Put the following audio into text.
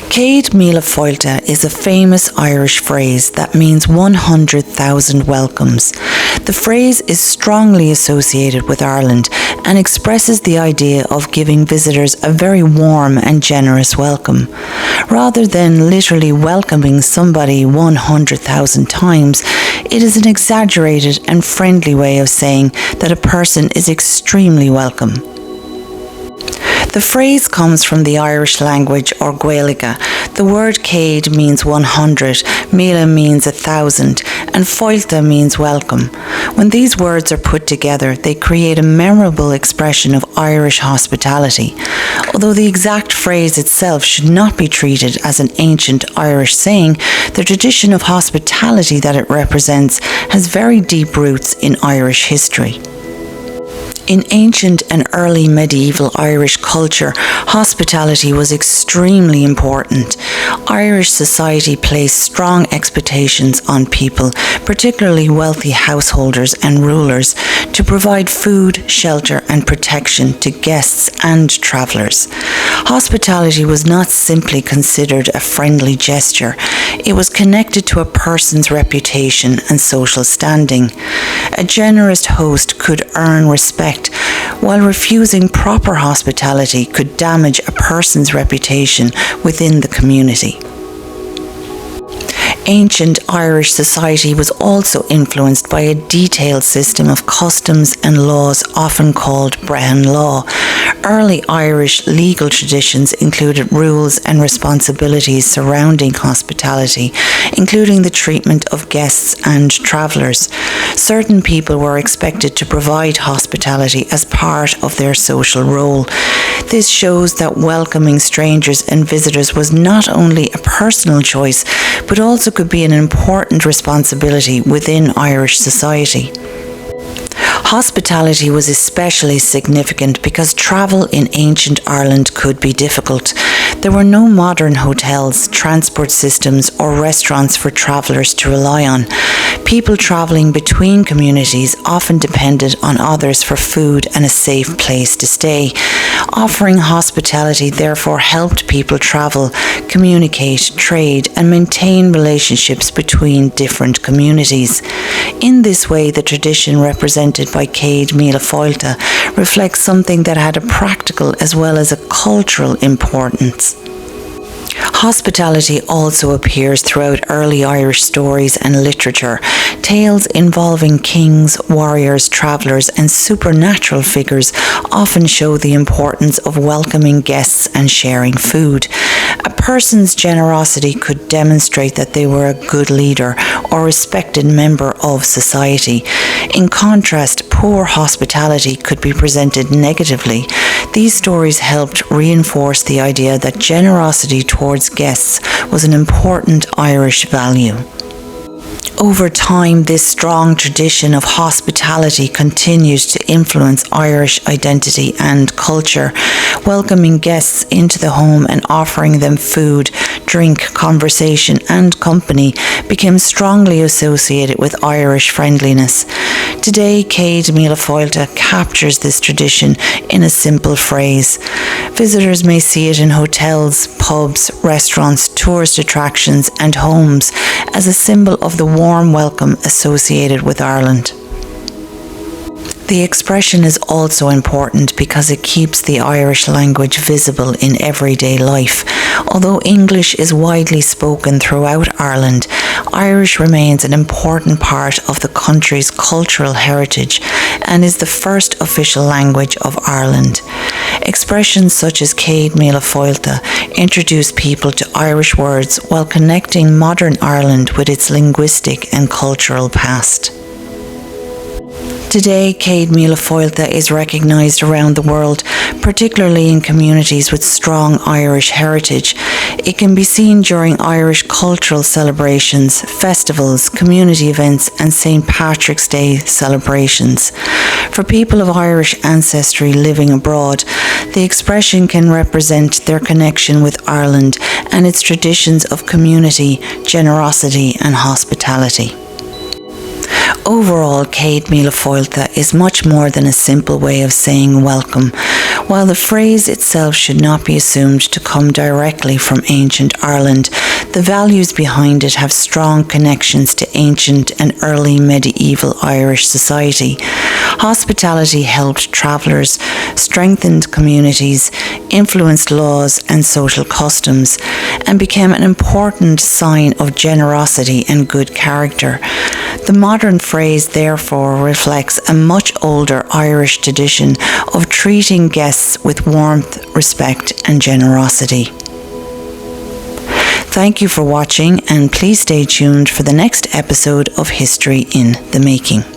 Cead Failte is a famous Irish phrase that means 100,000 welcomes. The phrase is strongly associated with Ireland and expresses the idea of giving visitors a very warm and generous welcome. Rather than literally welcoming somebody 100,000 times, it is an exaggerated and friendly way of saying that a person is extremely welcome. The phrase comes from the Irish language or Gaeilge. The word Cead means 100, Míle means 1,000, and Failte means welcome. When these words are put together, they create a memorable expression of Irish hospitality. Although the exact phrase itself should not be treated as an ancient Irish saying, the tradition of hospitality that it represents has very deep roots in Irish history. In ancient and early medieval Irish culture, hospitality was extremely important. Irish society placed strong expectations on people, particularly wealthy householders and rulers, to provide food, shelter and protection to guests and travellers. Hospitality was not simply considered a friendly gesture. It was connected to a person's reputation and social standing. A generous host could earn respect, while refusing proper hospitality could damage a person's reputation within the community. Ancient Irish society was also influenced by a detailed system of customs and laws often called Brehon law. Early Irish legal traditions included rules and responsibilities surrounding hospitality, including the treatment of guests and travellers. Certain people were expected to provide hospitality as part of their social role. This shows that welcoming strangers and visitors was not only a personal choice, but also could be an important responsibility within Irish society. Hospitality was especially significant because travel in ancient Ireland could be difficult. There were no modern hotels, transport systems, or restaurants for travellers to rely on. People travelling between communities often depended on others for food and a safe place to stay. Offering hospitality therefore helped people travel, communicate, trade, and maintain relationships between different communities. In this way, the tradition represented by Cead Failte reflects something that had a practical as well as a cultural importance. Hospitality also appears throughout early Irish stories and literature. Tales involving kings, warriors, travellers, and supernatural figures often show the importance of welcoming guests and sharing food. A person's generosity could demonstrate that they were a good leader or respected member of society. In contrast, poor hospitality could be presented negatively. These stories helped reinforce the idea that generosity towards guests was an important Irish value. Over time, this strong tradition of hospitality continued to influence Irish identity and culture. Welcoming guests into the home and offering them food, drink, conversation, and company became strongly associated with Irish friendliness. Today, Cead Failte captures this tradition in a simple phrase. Visitors may see it in hotels, pubs, restaurants, tourist attractions, and homes as a symbol of the warm welcome associated with Ireland. The expression is also important because it keeps the Irish language visible in everyday life. Although English is widely spoken throughout Ireland, Irish remains an important part of the country's cultural heritage and is the first official language of Ireland. Expressions such as Cead Failte introduce people to Irish words while connecting modern Ireland with its linguistic and cultural past. Today, Cead Failte is recognised around the world, particularly in communities with strong Irish heritage. It can be seen during Irish cultural celebrations, festivals, community events, and St. Patrick's Day celebrations. For people of Irish ancestry living abroad, the expression can represent their connection with Ireland and its traditions of community, generosity, and hospitality. Overall, Cead Míle Failte is much more than a simple way of saying welcome. While the phrase itself should not be assumed to come directly from ancient Ireland, the values behind it have strong connections to ancient and early medieval Irish society. Hospitality helped travellers, strengthened communities, influenced laws and social customs, and became an important sign of generosity and good character. The modern phrase therefore reflects a much older Irish tradition of treating guests with warmth, respect and generosity. Thank you for watching, and please stay tuned for the next episode of History in the Making.